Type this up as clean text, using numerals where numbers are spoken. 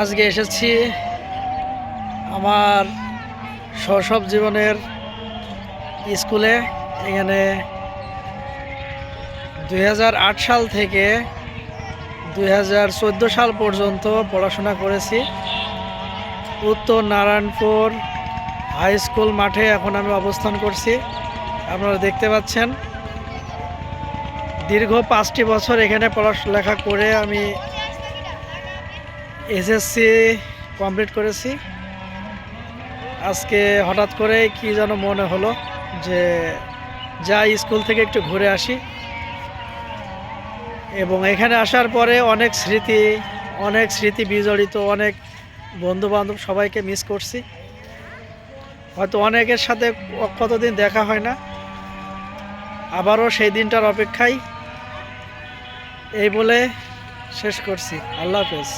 আজকে এসেছি আমার শৈশব জীবনের স্কুলে। এখানে 2008 সাল থেকে 2014 সাল পর্যন্ত পড়াশোনা করেছি। উত্তর নারায়ণপুর হাই স্কুল মাঠে এখন আমি অবস্থান করছি। আপনারা দেখতে পাচ্ছেন দীর্ঘ 5টি বছর এখানে পড়ালেখা করে আমি এসএসসি কমপ্লিট করেছি। আজকে হঠাৎ করে কি যেন মনে হলো যে যাই স্কুল থেকে একটু ঘুরে আসি, এবং এখানে আসার পরে অনেক স্মৃতি বিজড়িত, অনেক বন্ধু বান্ধব সবাইকে মিস করছি। হয়তো অনেকের সাথে কতদিন দেখা হয় না, আবারও সেই দিনটার অপেক্ষায়। এই বলে শেষ করছি। আল্লাহ হাফেজ।